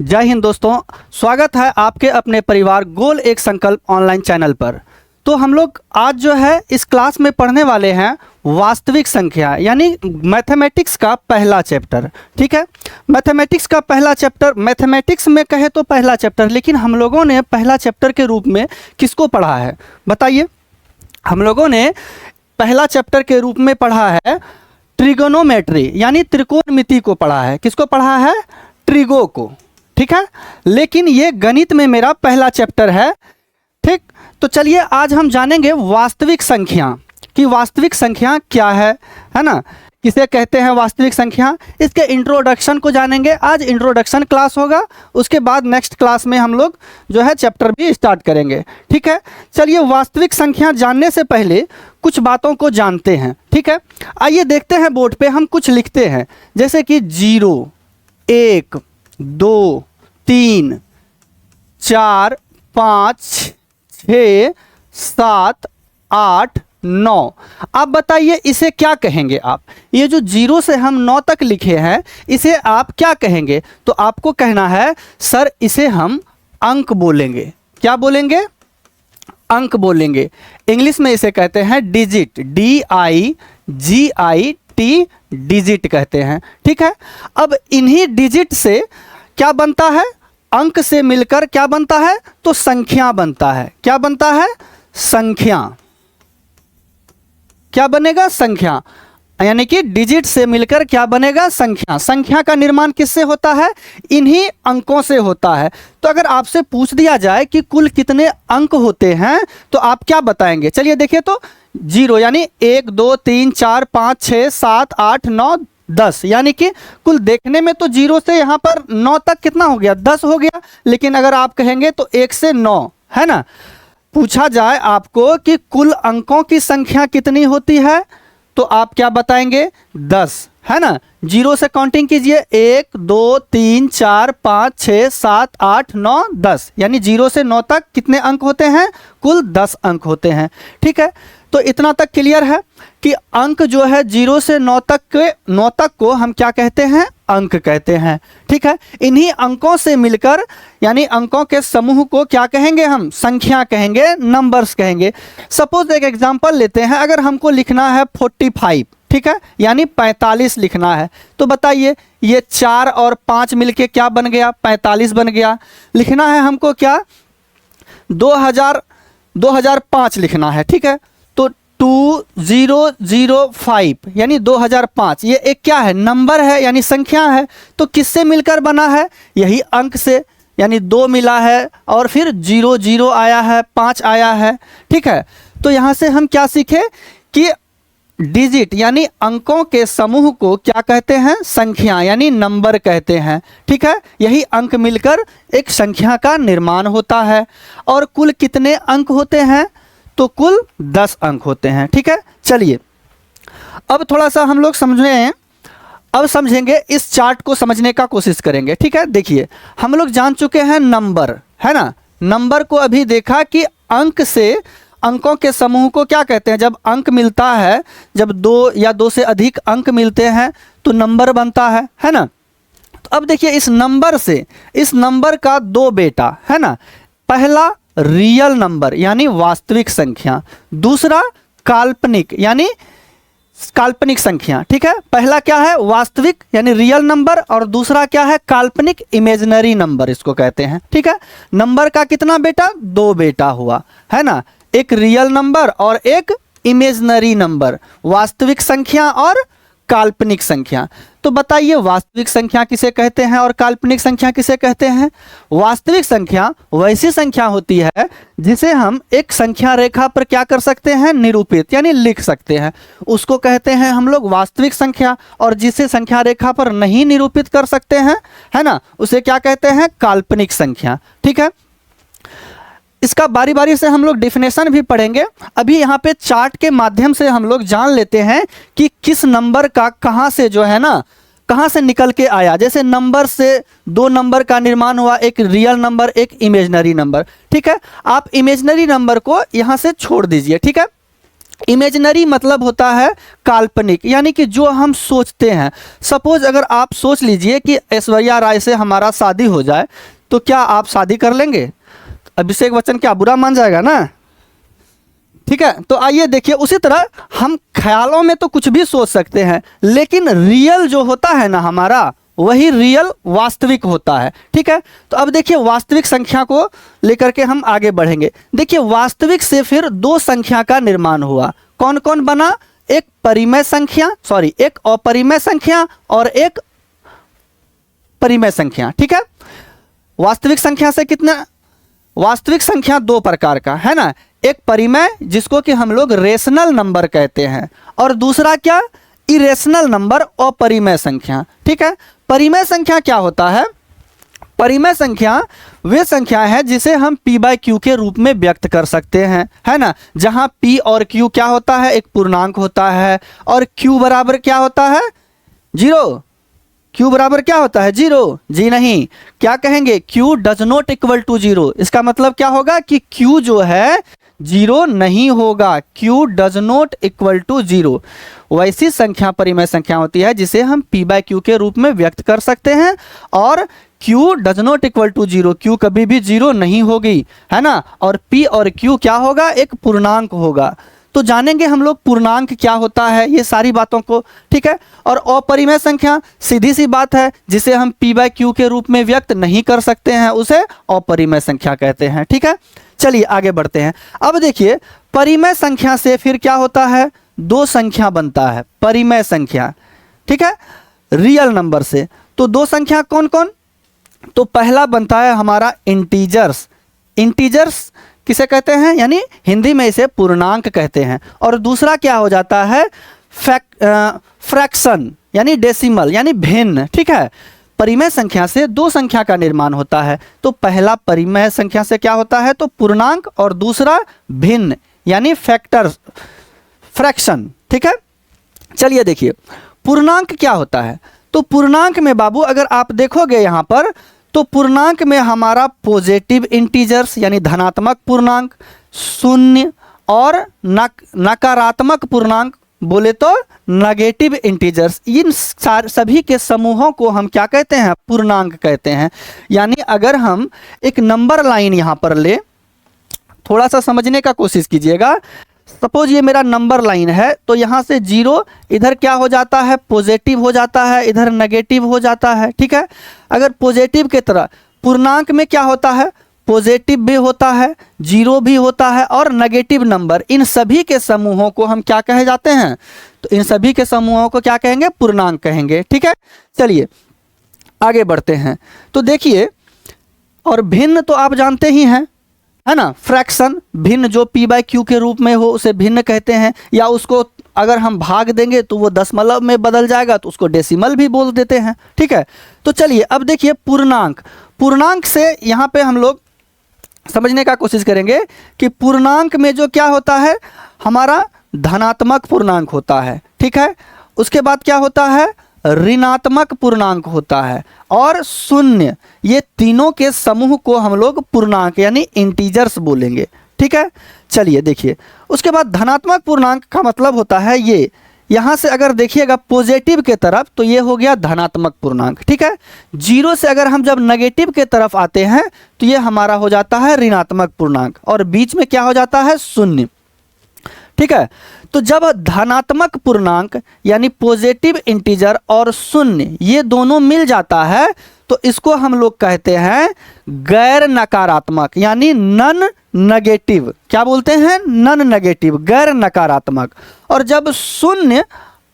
जय हिंद दोस्तों, स्वागत है आपके अपने परिवार गोल एक संकल्प ऑनलाइन चैनल पर। तो हम लोग आज जो है इस क्लास में पढ़ने वाले हैं वास्तविक संख्या यानी मैथमेटिक्स का पहला चैप्टर। ठीक है, मैथमेटिक्स का पहला चैप्टर, मैथमेटिक्स में कहे तो पहला चैप्टर, लेकिन हम लोगों ने पहला चैप्टर के रूप में किसको पढ़ा है बताइए। हम लोगों ने पहला चैप्टर के रूप में पढ़ा है ट्रिगोनोमेट्री यानी त्रिकोणमिति को पढ़ा है। किसको पढ़ा है? ट्रिगो को। ठीक है, लेकिन ये गणित में मेरा पहला चैप्टर है। ठीक, तो चलिए आज हम जानेंगे वास्तविक संख्या कि वास्तविक संख्या क्या है ना, किसे कहते हैं वास्तविक संख्या। इसके इंट्रोडक्शन को जानेंगे। आज इंट्रोडक्शन क्लास होगा, उसके बाद नेक्स्ट क्लास में हम लोग जो है चैप्टर भी स्टार्ट करेंगे। ठीक है, चलिए वास्तविक संख्या जानने से पहले कुछ बातों को जानते हैं। ठीक है, आइए देखते हैं बोर्ड पे हम कुछ लिखते हैं, जैसे कि 0, 1, 2, 3, 4, 5, 6, 7, 8, 9। आप बताइए इसे क्या कहेंगे आप? ये जो 0 से हम 9 तक लिखे हैं इसे आप क्या कहेंगे? तो आपको कहना है सर इसे हम अंक बोलेंगे। क्या बोलेंगे? अंक बोलेंगे। इंग्लिश में इसे कहते हैं डिजिट, DIGIT, डिजिट कहते हैं। ठीक है, अब इन्हीं डिजिट से क्या बनता है? अंक से मिलकर क्या बनता है? तो संख्या बनता है। क्या बनता है? संख्या। क्या बनेगा? संख्या। यानी कि डिजिट से मिलकर क्या बनेगा? संख्या। संख्या का निर्माण किससे होता है? इन्हीं अंकों से होता है। तो अगर आपसे पूछ दिया जाए कि कुल कितने अंक होते हैं तो आप क्या बताएंगे? चलिए देखिए, तो 0 यानी 1, 2, 3, 4, 5, 6, 7, 8, 9, 10, यानी कि कुल देखने में तो 0 से यहाँ पर 9 तक कितना हो गया? 10 हो गया। लेकिन अगर आप कहेंगे तो 1 से 9 है ना। पूछा जाए आपको कि कुल अंकों की संख्या कितनी होती है तो आप क्या बताएंगे? 10 है ना। 0 से काउंटिंग कीजिए, 1, 2, 3, 4, 5, 6, 7, 8, 9, 10, यानी 0 से 9 तक कितने अंक होते हैं? कुल 10 अंक होते हैं। ठीक है, तो इतना तक क्लियर है कि अंक जो है 0 से 9 तक को हम क्या कहते हैं? अंक कहते हैं। ठीक है, इन्हीं अंकों से मिलकर यानी अंकों के समूह को क्या कहेंगे? हम संख्या कहेंगे, नंबर्स कहेंगे। सपोज एक एग्जांपल लेते हैं, अगर हमको लिखना है 45, ठीक है, यानी 45 लिखना है, तो बताइए ये 4 और 5 मिलके क्या बन गया? 45 बन गया। लिखना है हमको क्या? 2005 लिखना है। ठीक है, तो 2005 यानी 2005, ये एक क्या है? नंबर है यानी संख्या है। तो किससे मिलकर बना है? यही अंक से, यानी 2 मिला है और फिर 0 0 आया है, 5 आया है। ठीक है, तो यहाँ से हम क्या सीखे कि डिजिट यानी अंकों के समूह को क्या कहते हैं? संख्या यानी नंबर कहते हैं। ठीक है, यही अंक मिलकर एक संख्या का निर्माण होता है। और कुल कितने अंक होते हैं? तो कुल 10 अंक होते हैं। ठीक है, चलिए अब थोड़ा सा हम लोग अब समझेंगे, इस चार्ट को समझने का कोशिश करेंगे। ठीक है, देखिए हम लोग जान चुके हैं नंबर, है ना। नंबर को अभी देखा कि अंक से अंकों के समूह को क्या कहते हैं? जब अंक मिलता है, जब 2 या 2 से अधिक अंक मिलते हैं तो नंबर बनता है ना। तो अब देखिए इस नंबर का 2 बेटा है ना। पहला रियल नंबर यानी वास्तविक संख्या, दूसरा काल्पनिक यानी काल्पनिक संख्या। ठीक है, पहला क्या है? वास्तविक यानी रियल नंबर, और दूसरा क्या है? काल्पनिक, इमेजिनरी नंबर इसको कहते हैं। ठीक है, नंबर का कितना बेटा? 2 बेटा हुआ है ना, एक रियल नंबर और एक इमेजिनरी नंबर, वास्तविक संख्या और काल्पनिक संख्या। तो बताइए वास्तविक संख्या किसे कहते हैं और काल्पनिक संख्या किसे कहते हैं? वास्तविक संख्या वैसी संख्या होती है जिसे हम एक संख्या रेखा पर क्या कर सकते हैं? निरूपित यानी लिख सकते हैं, उसको कहते हैं हम लोग वास्तविक संख्या। और जिसे संख्या रेखा पर नहीं निरूपित कर सकते हैं, है ना, उसे क्या कहते हैं? काल्पनिक संख्या। ठीक है, इसका बारी बारी से हम लोग डिफिनेशन भी पढ़ेंगे। अभी यहाँ पे चार्ट के माध्यम से हम लोग जान लेते हैं कि किस नंबर का कहाँ से जो है ना, कहाँ से निकल के आया। जैसे नंबर से 2 नंबर का निर्माण हुआ, एक रियल नंबर, एक इमेजिनरी नंबर। ठीक है, आप इमेजिनरी नंबर को यहाँ से छोड़ दीजिए। ठीक है, इमेजिनरी मतलब होता है काल्पनिक, यानी कि जो हम सोचते हैं। सपोज अगर आप सोच लीजिए कि ऐश्वर्या राय से हमारा शादी हो जाए, तो क्या आप शादी कर लेंगे? अभिषेक बच्चन क्या बुरा मान जाएगा ना? ठीक है, तो आइए देखिए, उसी तरह हम ख्यालों में तो कुछ भी सोच सकते हैं, लेकिन रियल जो होता है ना हमारा, वही रियल वास्तविक होता है। ठीक है, तो अब देखिए वास्तविक संख्या को लेकर के हम आगे बढ़ेंगे। देखिए वास्तविक से फिर दो संख्या का निर्माण हुआ। कौन कौन बना? एक परिमेय संख्या, सॉरी एक अपरिमेय संख्या और एक परिमेय संख्या। ठीक है, वास्तविक संख्या से कितना? वास्तविक संख्या दो प्रकार का है ना, एक परिमेय जिसको कि हम लोग रेशनल नंबर कहते हैं, और दूसरा क्या? इरेशनल नंबर, अपरिमेय संख्या। ठीक है, परिमेय संख्या क्या होता है? परिमेय संख्या वे संख्या है जिसे हम p बाय क्यू के रूप में व्यक्त कर सकते हैं, है ना, जहां p और q क्या होता है? एक पूर्णांक होता है, और q बराबर क्या होता है? 0। q बराबर क्या होता है? 0। जी नहीं, क्या कहेंगे? q does not equal to 0। इसका मतलब क्या होगा कि q जो है 0 नहीं होगा, q does not equal to 0। वैसी संख्या परिमेय संख्या होती है जिसे हम p बाय क्यू के रूप में व्यक्त कर सकते हैं, और q does not equal to 0, q कभी भी 0 नहीं होगी, है ना, और p और q क्या होगा? एक पूर्णांक होगा। तो जानेंगे हम लोग पूर्णांक क्या होता है, ये सारी बातों को। ठीक है, और अपरिमेय संख्या सीधी सी बात है, जिसे हम p बाय क्यू के रूप में व्यक्त नहीं कर सकते हैं, उसे अपरिमेय संख्या कहते हैं। ठीक है, चलिए आगे बढ़ते हैं। अब देखिए परिमेय संख्या से फिर क्या होता है? दो संख्या बनता है परिमेय संख्या। ठीक है, रियल नंबर से। तो दो संख्या कौन कौन? तो पहला बनता है हमारा इंटीजर्स। इंटीजर्स किसे कहते हैं? यानी हिंदी में इसे पूर्णांक कहते हैं। और दूसरा क्या हो जाता है? फ्रैक्शन यानी डेसिमल यानी भिन्न। ठीक है, परिमेय संख्या से दो संख्या का निर्माण होता है। तो पहला परिमेय संख्या से क्या होता है? तो पूर्णांक, और दूसरा भिन्न यानी फैक्टर, फ्रैक्शन। ठीक है, चलिए देखिए पूर्णांक क्या होता है। तो पूर्णांक में बाबू अगर आप देखोगे यहाँ पर, तो पूर्णांक में हमारा पॉजिटिव इंटीजर्स यानी धनात्मक पूर्णांक, शून्य, और नकारात्मक पूर्णांक बोले तो नेगेटिव इंटीजर्स, इन सभी के समूहों को हम क्या कहते हैं? पूर्णांक कहते हैं। यानी अगर हम एक नंबर लाइन यहाँ पर ले, थोड़ा सा समझने का कोशिश कीजिएगा। सपोज ये मेरा नंबर लाइन है, तो यहाँ से 0 इधर क्या हो जाता है? पॉजिटिव हो जाता है, इधर नेगेटिव हो जाता है। ठीक है, अगर पॉजिटिव के तरह पूर्णांक में क्या होता है? पॉजिटिव भी होता है, 0 भी होता है, और नेगेटिव नंबर, इन सभी के समूहों को हम क्या कहे जाते हैं? तो इन सभी के समूहों को क्या कहेंगे? पूर्णांक कहेंगे। ठीक है, चलिए आगे बढ़ते हैं। तो देखिए, और भिन्न तो आप जानते ही हैं, है ना, फ्रैक्शन, भिन्न जो p बाय क्यू के रूप में हो उसे भिन्न कहते हैं, या उसको अगर हम भाग देंगे तो वो दशमलव में बदल जाएगा, तो उसको डेसिमल भी बोल देते हैं। ठीक है, तो चलिए अब देखिए पूर्णांक। पूर्णांक से यहाँ पे हम लोग समझने का कोशिश करेंगे कि पूर्णांक में जो क्या होता है? हमारा धनात्मक पूर्णांक होता है। ठीक है, उसके बाद क्या होता है? ऋणात्मक पूर्णांक होता है, और शून्य। ये तीनों के समूह को हम लोग पूर्णांक यानी इंटीजर्स बोलेंगे। ठीक है, चलिए देखिए, उसके बाद धनात्मक पूर्णांक का मतलब होता है ये, यहाँ से अगर देखिएगा पॉजिटिव के तरफ, तो ये हो गया धनात्मक पूर्णांक। ठीक है, 0 से अगर हम जब नेगेटिव के तरफ आते हैं, तो ये हमारा हो जाता है ऋणात्मक पूर्णांक, और बीच में क्या हो जाता है? शून्य। ठीक है, तो जब धनात्मक पूर्णांक यानी पॉजिटिव इंटीजर और शून्य ये दोनों मिल जाता है, तो इसको हम लोग कहते हैं गैर नकारात्मक यानी नन नेगेटिव। क्या बोलते हैं? नन नेगेटिव, गैर नकारात्मक। और जब शून्य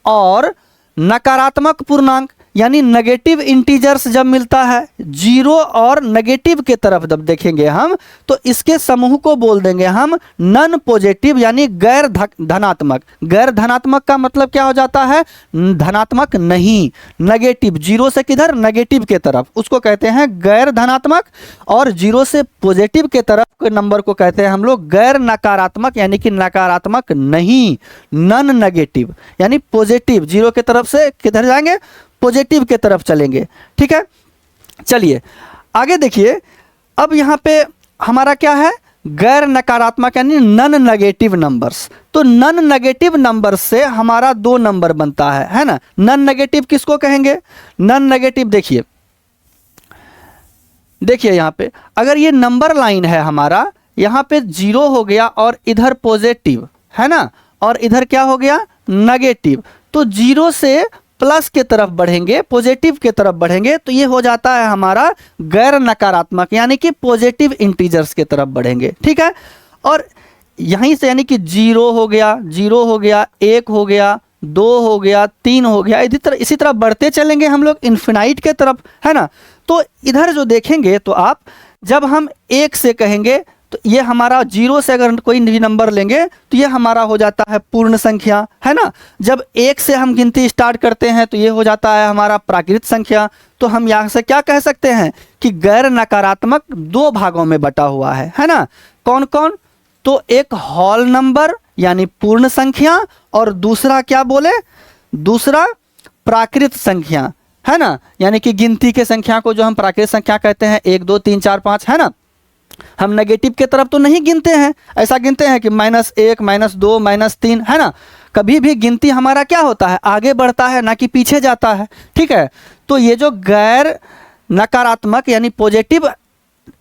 और नकारात्मक पूर्णांक यानी नेगेटिव इंटीजर्स जब मिलता है, 0 और नेगेटिव के तरफ जब देखेंगे हम, तो इसके समूह को बोल देंगे हम नन पॉजिटिव यानी गैर धनात्मक। गैर धनात्मक का मतलब क्या हो जाता है? धनात्मक नहीं, नेगेटिव, 0 से किधर? नेगेटिव के तरफ, उसको कहते हैं गैर धनात्मक। और 0 से पॉजिटिव के तरफ के नंबर को कहते हैं हम लोग गैर नकारात्मक यानी कि नकारात्मक नहीं, नन नेगेटिव। यानी पॉजिटिव 0 के तरफ से किधर जाएंगे? पॉजिटिव के तरफ चलेंगे। ठीक है, चलिए आगे देखिए। अब यहाँ पे हमारा क्या है? गैर नकारात्मक यानी नन नेगेटिव नंबर्स। तो नन नेगेटिव नंबर से हमारा दो नंबर बनता है ना। नन नेगेटिव किसको कहेंगे? नन नेगेटिव देखिए यहाँ पे अगर ये नंबर लाइन है हमारा, यहाँ पे 0 हो गया और इधर पॉजिटिव है ना, और इधर क्या हो गया नेगेटिव, तो 0 से प्लस के तरफ बढ़ेंगे, पॉजिटिव के तरफ बढ़ेंगे, तो ये हो जाता है हमारा गैर नकारात्मक यानी कि पॉजिटिव इंटीजर्स के तरफ बढ़ेंगे। ठीक है, और यहीं से यानी कि 0 हो गया, 0 हो गया, 1 हो गया, 2 हो गया, 3 हो गया, इसी तरह बढ़ते चलेंगे हम लोग इन्फिनाइट के तरफ, है ना। तो इधर जो देखेंगे तो आप जब हम 1 से कहेंगे तो ये हमारा 0 से अगर कोई भी नंबर लेंगे तो ये हमारा हो जाता है पूर्ण संख्या, है ना। जब 1 से हम गिनती स्टार्ट करते हैं तो ये हो जाता है हमारा प्राकृत संख्या। तो हम यहाँ से क्या कह सकते हैं कि गैर नकारात्मक दो भागों में बटा हुआ है ना। कौन कौन? तो एक होल नंबर यानी पूर्ण संख्या, और दूसरा क्या बोले, दूसरा प्राकृत संख्या, है ना, यानी कि गिनती के संख्या को जो हम प्राकृत संख्या कहते हैं 1 2 3 4 5, है ना। हम नेगेटिव के तरफ तो नहीं गिनते हैं, ऐसा गिनते हैं कि -1 -2 -3, है ना। कभी भी गिनती हमारा क्या होता है, आगे बढ़ता है ना कि पीछे जाता है। ठीक है, तो ये जो गैर नकारात्मक यानी पॉजिटिव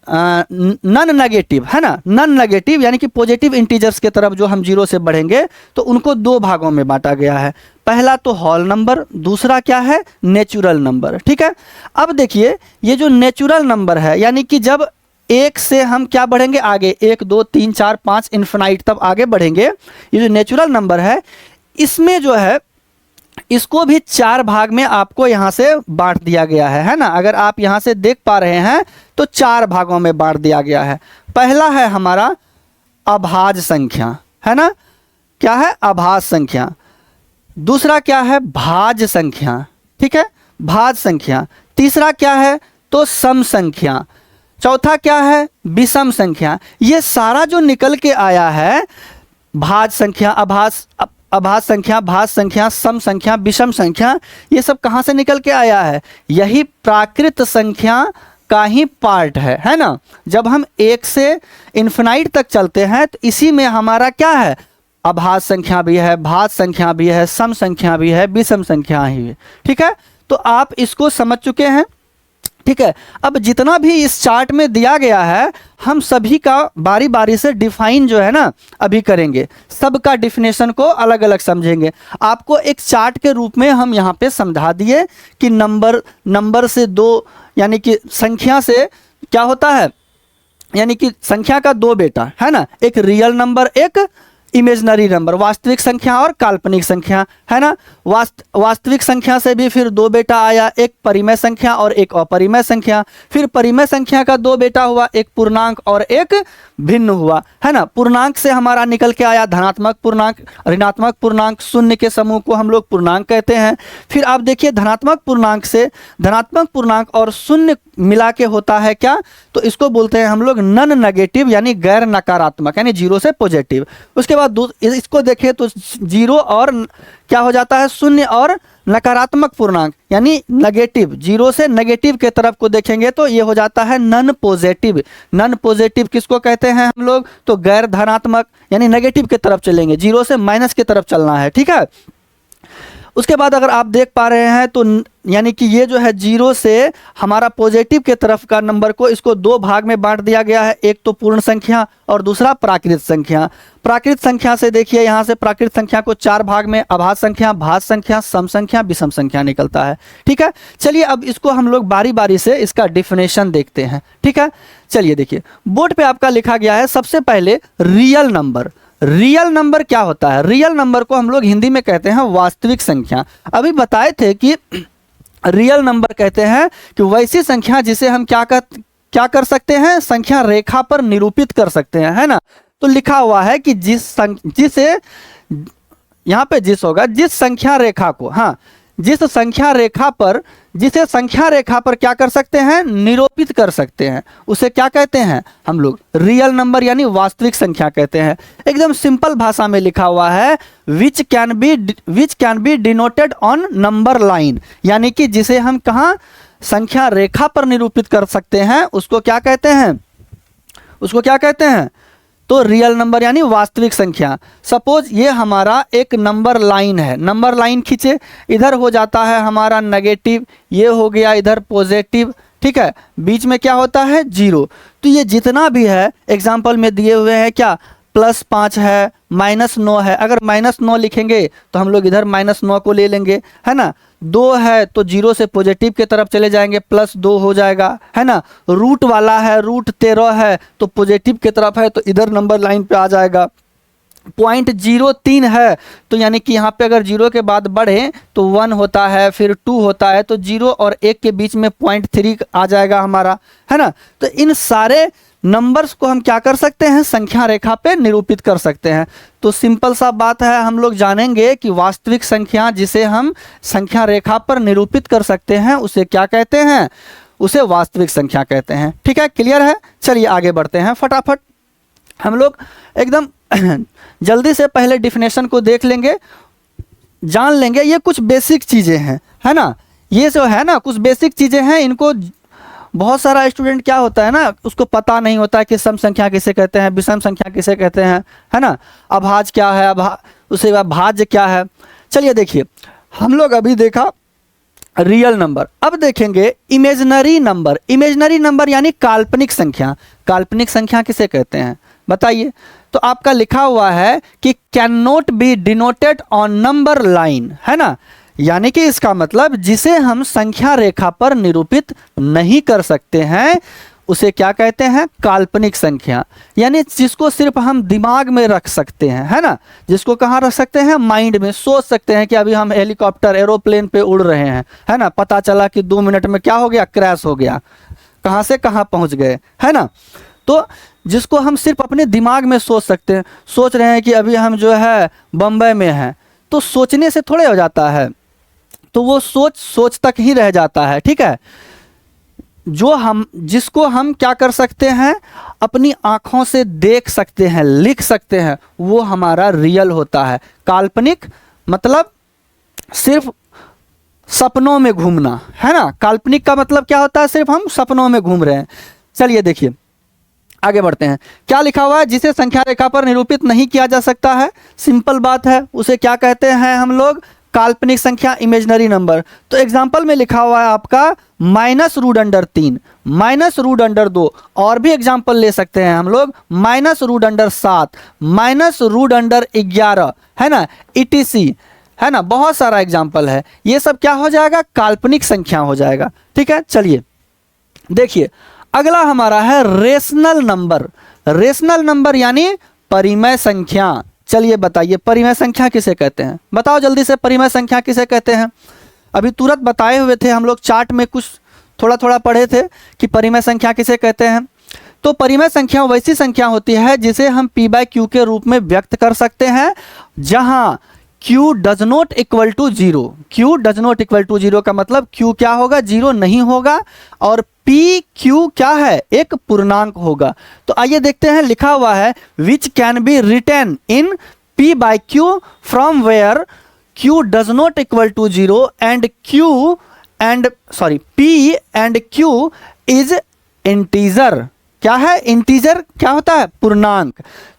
नन नेगेटिव, है ना, नन नेगेटिव यानी कि पॉजिटिव इंटीजर्स के तरफ जो हम 0 से बढ़ेंगे तो उनको दो भागों में बांटा गया है। पहला तो होल नंबर, दूसरा क्या है, नेचुरल नंबर। ठीक है, अब देखिए ये जो नेचुरल नंबर है यानी कि जब 1 से हम क्या बढ़ेंगे आगे, 1 2 3 4 5 इन्फिनाइट तब आगे बढ़ेंगे। ये जो नेचुरल नंबर है इसमें जो है इसको भी 4 भाग में आपको यहाँ से बांट दिया गया है ना। अगर आप यहाँ से देख पा रहे हैं तो 4 भागों में बांट दिया गया है। पहला है हमारा अभाज्य संख्या, है ना, क्या है, अभाज्य संख्या। दूसरा क्या है, भाज्य संख्या। ठीक है, भाज्य संख्या। तीसरा क्या है, तो सम संख्या। चौथा क्या है, विषम संख्या। ये सारा जो निकल के आया है, भाज्य संख्या, अभाज्य संख्या, भाज्य संख्या, सम संख्या, विषम संख्या, ये सब कहाँ से निकल के आया है, यही प्राकृत संख्या का ही पार्ट है ना। जब हम 1 से इन्फिनाइट तक चलते हैं तो इसी में हमारा क्या है, अभाज्य संख्या भी है, भाज्य संख्या भी है, सम संख्या भी है, विषम संख्या ही है। ठीक है, तो आप इसको समझ चुके हैं। ठीक है, अब जितना भी इस चार्ट में दिया गया है हम सभी का बारी बारी से डिफाइन जो है ना अभी करेंगे, सबका डिफिनेशन को अलग अलग समझेंगे। आपको एक चार्ट के रूप में हम यहाँ पे समझा दिए कि नंबर से दो यानी कि संख्या से क्या होता है, यानी कि संख्या का दो बेटा, है ना, एक रियल नंबर एक इमेजनरी नंबर, वास्तविक संख्या और काल्पनिक संख्या, है ना। वास्तविक संख्या से भी फिर दो बेटा आया, एक परिमेय संख्या और एक अपरिमेय संख्या। फिर परिमेय संख्या का दो बेटा हुआ, एक पूर्णांक और एक भिन्न हुआ, है ना। पूर्णांक से हमारा निकल के आया धनात्मक पूर्णांक, ऋणात्मक पूर्णांक, शून्य के समूह को हम लोग पूर्णांक कहते हैं। फिर आप देखिए धनात्मक पूर्णांक से धनात्मक पूर्णांक और शून्य मिला के होता है क्या, तो इसको बोलते हैं हम लोग नन नेगेटिव यानी गैर नकारात्मक, यानी 0 से पॉजिटिव। उसके बाद इसको देखें तो 0 और क्या हो जाता है, शून्य और नकारात्मक पूर्णांक यानी नेगेटिव, 0 से नेगेटिव के तरफ को देखेंगे तो ये हो जाता है नन पॉजिटिव। नन पॉजिटिव किसको कहते हैं हम लोग, तो गैर धनात्मक यानी नेगेटिव के तरफ चलेंगे, 0 से माइनस के तरफ चलना है। ठीक है, उसके बाद अगर आप देख पा रहे हैं तो यानी कि ये जो है 0 से हमारा पॉजिटिव के तरफ का नंबर को इसको दो भाग में बांट दिया गया है, एक तो पूर्ण संख्या और दूसरा प्राकृत संख्या। प्राकृत संख्या से देखिए यहाँ से प्राकृत संख्या को 4 भाग में अभाज्य संख्या, भाज्य संख्या, सम संख्या, विषम संख्या निकलता है। ठीक है, चलिए अब इसको हम लोग बारी बारी से इसका डिफिनेशन देखते हैं। ठीक है, चलिए देखिए बोर्ड पे आपका लिखा गया है सबसे पहले रियल नंबर। रियल नंबर क्या होता है, रियल नंबर को हम लोग हिंदी में कहते हैं वास्तविक संख्या। अभी बताए थे कि रियल नंबर कहते हैं कि वैसी संख्या जिसे हम क्या कर सकते हैं, संख्या रेखा पर निरूपित कर सकते हैं, है ना। तो लिखा हुआ है कि जिसे यहाँ पे जिस होगा, जिस संख्या रेखा को, हाँ, जिस संख्या रेखा पर, जिसे संख्या रेखा पर क्या कर सकते हैं, निरूपित कर सकते हैं, उसे क्या कहते हैं हम लोग, रियल नंबर यानी वास्तविक संख्या कहते हैं। एकदम सिंपल भाषा में लिखा हुआ है which can B denoted on number line, यानी कि जिसे हम कहाँ संख्या रेखा पर निरूपित कर सकते हैं, उसको क्या कहते हैं, उसको क्या कहते हैं, तो रियल नंबर यानी वास्तविक संख्या। सपोज ये हमारा एक नंबर लाइन है, नंबर लाइन खींचे, इधर हो जाता है हमारा नेगेटिव, ये हो गया इधर पॉजिटिव, ठीक है, बीच में क्या होता है 0। तो ये जितना भी है एग्जाम्पल में दिए हुए हैं क्या, +5 है, -9 है, अगर -9 लिखेंगे तो हम लोग इधर -9 को ले लेंगे, है ना। 2 है तो 0 से पॉजिटिव की तरफ चले जाएंगे, +2 हो जाएगा, है ना। रूट वाला है, √13 है तो पॉजिटिव की तरफ है तो इधर नंबर लाइन पे आ जाएगा। 0.03 है तो यानी कि यहाँ पे अगर 0 के बाद बढ़े तो 1 होता है, फिर 2 होता है, तो 0 और 1 के बीच में 0.3 आ जाएगा हमारा, है ना। तो इन सारे नंबर्स को हम क्या कर सकते हैं, संख्या रेखा पे निरूपित कर सकते हैं। तो सिंपल सा बात है, हम लोग जानेंगे कि वास्तविक संख्या जिसे हम संख्या रेखा पर निरूपित कर सकते हैं उसे क्या कहते हैं, उसे वास्तविक संख्या कहते हैं। ठीक है, क्लियर है। चलिए आगे बढ़ते हैं फटाफट। हम लोग एकदम जल्दी से पहले डिफिनेशन को देख लेंगे, जान लेंगे। ये कुछ बेसिक चीज़ें हैं, है ना। ये जो है ना कुछ बेसिक चीज़ें हैं, इनको बहुत सारा स्टूडेंट क्या होता है ना, उसको पता नहीं होता है कि सम संख्या किसे कहते हैं, विषम संख्या किसे कहते हैं, है ना। अभाज्य क्या है, उसके बाद भाज्य क्या है। चलिए देखिए, हम लोग अभी देखा रियल नंबर, अब देखेंगे इमेजिनरी नंबर। इमेजिनरी नंबर यानी काल्पनिक संख्या। काल्पनिक संख्या किसे कहते हैं बताइए। तो आपका लिखा हुआ है कि can not B denoted on number line, है ना। यानी कि इसका मतलब जिसे हम संख्या रेखा पर निरूपित नहीं कर सकते हैं उसे क्या कहते हैं, काल्पनिक संख्या। यानी जिसको सिर्फ हम दिमाग में रख सकते हैं, है ना। जिसको कहाँ रख सकते हैं, माइंड में। सोच सकते हैं कि अभी हम हेलीकॉप्टर एरोप्लेन पे उड़ रहे हैं, है ना। पता चला कि 2 मिनट में क्या हो गया, क्रैश हो गया, कहाँ से कहाँ पहुँच गए, है ना। तो जिसको हम सिर्फ अपने दिमाग में सोच सकते हैं, सोच रहे हैं कि अभी हम जो है बम्बई में हैं, तो सोचने से थोड़े हो जाता है, तो वो सोच तक ही रह जाता है। ठीक है, जिसको हम क्या कर सकते हैं, अपनी आँखों से देख सकते हैं, लिख सकते हैं, वो हमारा रियल होता है। काल्पनिक मतलब सिर्फ सपनों में घूमना, है ना। काल्पनिक का मतलब क्या होता है, सिर्फ हम सपनों में घूम रहे हैं। चलिए देखिए आगे बढ़ते हैं। क्या लिखा हुआ है, जिसे संख्या रेखा पर निरूपित नहीं किया जा सकता है। सिंपल बात है, उसे क्या कहते हैं हम लोग, काल्पनिक संख्या, इमेजिनरी नंबर। तो एग्जाम्पल में लिखा हुआ है आपका -√3, -√2, और भी एग्जाम्पल ले सकते हैं हम लोग, -√7, -√11, है ना, ETC, है ना। बहुत सारा एग्जाम्पल है, ये सब क्या हो जाएगा, काल्पनिक संख्या हो जाएगा। ठीक है, चलिए देखिए अगला हमारा है रेशनल नंबर। रेशनल नंबर यानी परिमेय संख्या। चलिए बताइए परिमेय संख्या किसे कहते हैं, बताओ जल्दी से, परिमेय संख्या किसे कहते हैं। अभी तुरंत बताए हुए थे हम लोग, चार्ट में कुछ थोड़ा थोड़ा पढ़े थे कि परिमेय संख्या किसे कहते हैं। तो परिमेय संख्या वैसी संख्या होती है जिसे हम P/Q के रूप में व्यक्त कर सकते हैं, जहां Q does not equal to 0। Q does not equal to 0 का मतलब Q क्या होगा, 0 नहीं होगा, और PQ क्या है, एक पूर्णांक होगा। तो आइए देखते हैं, लिखा हुआ है which can be written in P/Q from where Q does not equal to 0 and P and Q is integer. क्या है, इंटीजर क्या होता है, पूर्णांक।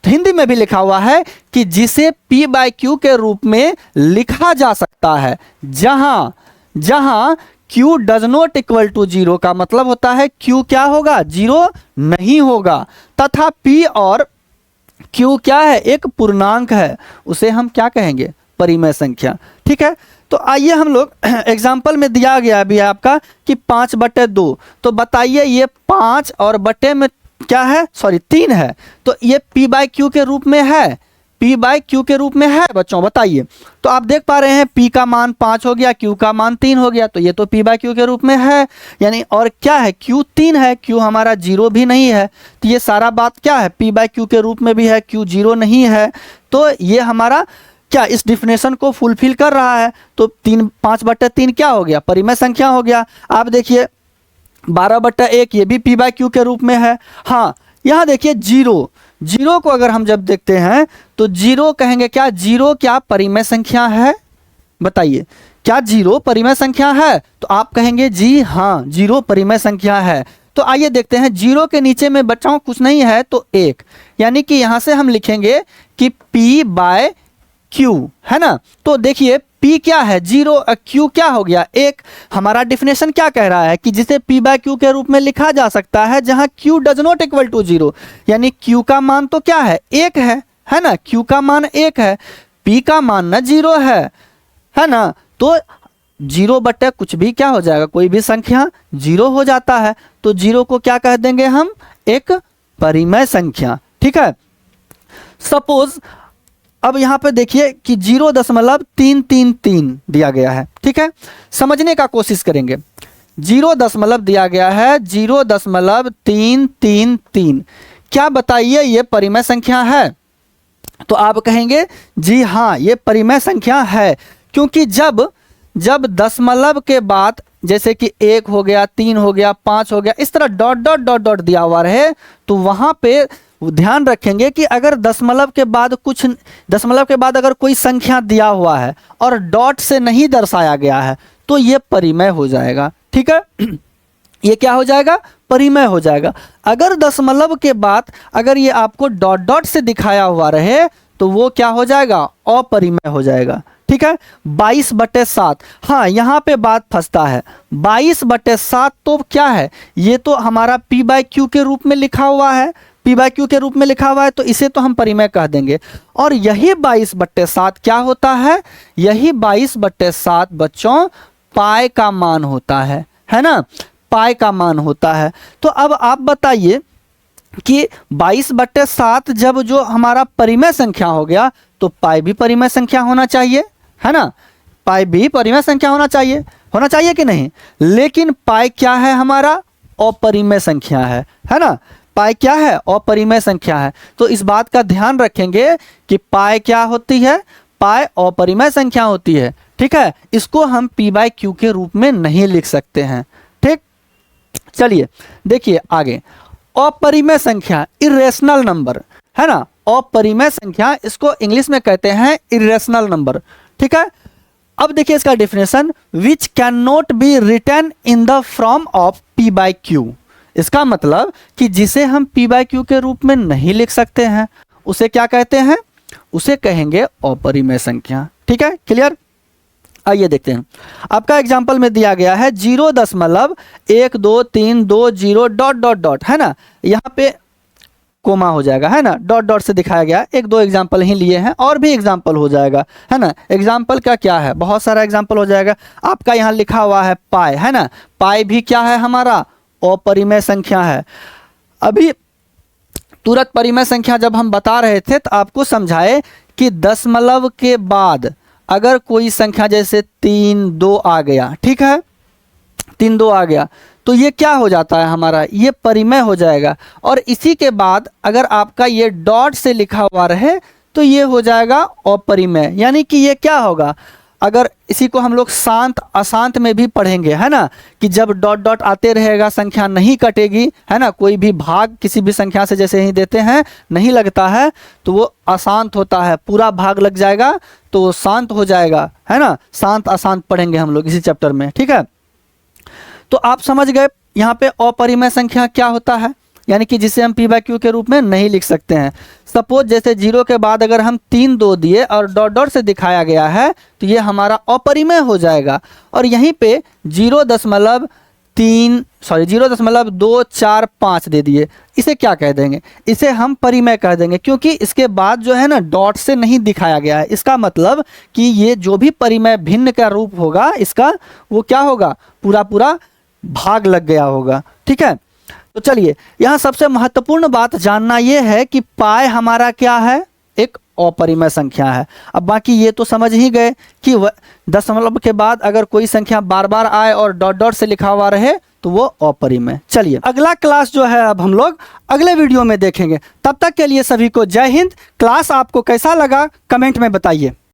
तो हिंदी में भी लिखा हुआ है कि जिसे P/Q के रूप में लिखा जा सकता है, जहां Q does not equal to 0 का मतलब होता है Q क्या होगा, 0 नहीं होगा, तथा P और Q क्या है, एक पूर्णांक है, उसे हम क्या कहेंगे, परिमेय संख्या। ठीक है, तो आइए हम लोग एग्जाम्पल में दिया गया अभी आपका कि 5/2। तो बताइए ये 5 और बटे में क्या है, 3 है, तो ये P/Q के रूप में है, P/Q के रूप में है बच्चों, बताइए। तो आप देख पा रहे हैं P का मान 5 हो गया, Q का मान 3 हो गया, तो ये तो P/Q के रूप में है। यानी और क्या है, Q 3 है, Q हमारा 0 भी नहीं है, तो ये सारा बात क्या है, P/Q के रूप में भी है, Q 0 नहीं है, तो ये हमारा क्या इस डिफिनेशन को फुलफिल कर रहा है। तो 5/3 क्या हो गया, परिमेय संख्या हो गया। आप देखिए 12/1 ये भी P/Q के रूप में है। हाँ, यहाँ देखिए 0 को अगर हम जब देखते हैं तो 0 कहेंगे क्या, 0 क्या परिमेय संख्या है, बताइए क्या 0 परिमेय संख्या है। तो आप कहेंगे जी हाँ 0 परिमेय संख्या है। तो आइए देखते हैं, जीरो के नीचे में बच्चों कुछ नहीं है तो एक, यानी कि यहां से हम लिखेंगे कि P बाय Q, है ना। तो देखिए P क्या है, जीरो, Q क्या हो गया, एक। हमारा डिफिनेशन क्या कह रहा है कि जिसे P बाय Q के रूप में लिखा जा सकता है जहां Q does not equal to zero, यानी Q का मान तो क्या है, एक है ना, Q का मान एक है, P का मान ना जीरो है ना। तो जीरो बटे कुछ भी क्या हो जाएगा, कोई भी संख्या जीरो हो जाता है, तो जीरो को क्या कह देंगे हम, एक परिमेय संख्या, ठीक है। सपोज अब यहां पे देखिए कि 0.333 दिया गया है, ठीक है। समझने का कोशिश करेंगे, 0 दिया गया है 0.333, क्या बताइए ये परिमेय संख्या है। तो आप कहेंगे जी हाँ ये परिमेय संख्या है, क्योंकि जब दशमलव के बाद जैसे कि 1 हो गया, 3 हो गया, 5 हो गया, इस तरह डॉट डॉट डॉट डॉट दिया हुआ रहे, तो वहां पे ध्यान रखेंगे कि अगर दशमलव के बाद अगर कोई संख्या दिया हुआ है और डॉट से नहीं दर्शाया गया है तो ये परिमेय हो जाएगा, ठीक है। ये क्या हो जाएगा, परिमेय हो जाएगा। अगर दशमलव के बाद अगर ये आपको डॉट डॉट से दिखाया हुआ रहे तो वो क्या हो जाएगा, अपरिमेय हो जाएगा, ठीक है। 22/7, हाँ यहाँ पे बात फंसता है, 22/7 तो क्या है, ये तो हमारा P बाय Q के रूप में लिखा हुआ है, P बाय Q के रूप में लिखा हुआ है, तो इसे तो हम परिमेय कह देंगे। और यही 22/7 क्या होता है, यही 22/7 बच्चों पाई का मान होता है ना, पाई का मान होता है। तो अब आप बताइए कि 22/7 जब जो हमारा परिमेय संख्या हो गया तो पाई भी परिमेय संख्या होना चाहिए, है ना, पाई भी परिमेय संख्या होना चाहिए कि नहीं। लेकिन पाई क्या है, हमारा अपरिमेय संख्या है ना, पाई क्या है, अपरिमेय संख्या है। तो इस बात का ध्यान रखेंगे कि पाई क्या होती है, पाई अपरिमेय संख्या होती है, ठीक है। इसको हम P बाय Q के रूप में नहीं लिख सकते हैं, ठीक। चलिए देखिए आगे, अपरिमेय संख्या, इरेशनल नंबर, है ना, अपरिमेय संख्या, इसको इंग्लिश में कहते हैं इरेशनल नंबर, ठीक है। अब देखिए इसका definition, which can not be written in the form of P by Q, इसका मतलब कि जिसे हम P बाय Q के रूप में नहीं लिख सकते हैं उसे क्या कहते हैं, उसे कहेंगे अपरिमेय संख्या, ठीक है, क्लियर। आइए देखते हैं, आपका एग्जाम्पल में दिया गया है 0.1232 डॉट डॉट डॉट, है ना, यहाँ पे कोमा हो जाएगा, है ना, डॉट डॉट से दिखाया गया, एक दो एग्जाम्पल ही लिए हैं, और भी एग्जाम्पल हो जाएगा, है ना। एग्जाम्पल का क्या है, बहुत सारा एग्जाम्पल हो जाएगा। आपका यहाँ लिखा हुआ है पाई, है ना, पाई भी क्या है, हमारा अपरिमेय संख्या है। अभी तुरंत परिमेय संख्या जब हम बता रहे थे तो आपको समझाए कि दशमलव के बाद अगर कोई संख्या जैसे 3 2 आ गया, ठीक है, 3 2 आ गया तो ये क्या हो जाता है, हमारा ये परिमेय हो जाएगा। और इसी के बाद अगर आपका ये डॉट से लिखा हुआ रहे तो ये हो जाएगा अपरिमेय, यानी कि ये क्या होगा, अगर इसी को हम लोग शांत अशांत में भी पढ़ेंगे, है ना, कि जब डॉट डॉट आते रहेगा संख्या नहीं कटेगी, है ना, कोई भी भाग किसी भी संख्या से जैसे ही देते हैं नहीं लगता है तो वो अशांत होता है, पूरा भाग लग जाएगा तो वो शांत हो जाएगा, है ना। शांत अशांत पढ़ेंगे हम लोग इसी चैप्टर में, ठीक है। तो आप समझ गए यहाँ पे अपरिमेय संख्या क्या होता है, यानी कि जिसे हम P बाय Q के रूप में नहीं लिख सकते हैं। सपोज जैसे 0 के बाद अगर हम 3 2 दिए और डॉट डॉट से दिखाया गया है तो ये हमारा अपरिमेय हो जाएगा। और यहीं पे 0.245 दे दिए, इसे क्या कह देंगे, इसे हम परिमेय कह देंगे, क्योंकि इसके बाद जो है ना डॉट से नहीं दिखाया गया है। इसका मतलब कि ये जो भी परिमेय भिन्न का रूप होगा इसका, वो क्या होगा, पूरा पूरा भाग लग गया होगा, ठीक है। तो चलिए यहाँ सबसे महत्वपूर्ण बात जानना ये है कि पाई हमारा क्या है, एक अपरिमेय संख्या है। अब बाकी ये तो समझ ही गए कि दशमलव के बाद अगर कोई संख्या बार बार आए और डॉट डॉट से लिखा हुआ रहे तो वो अपरिमेय। चलिए अगला क्लास जो है अब हम लोग अगले वीडियो में देखेंगे। तब तक के लिए सभी को जय हिंद। क्लास आपको कैसा लगा कमेंट में बताइए।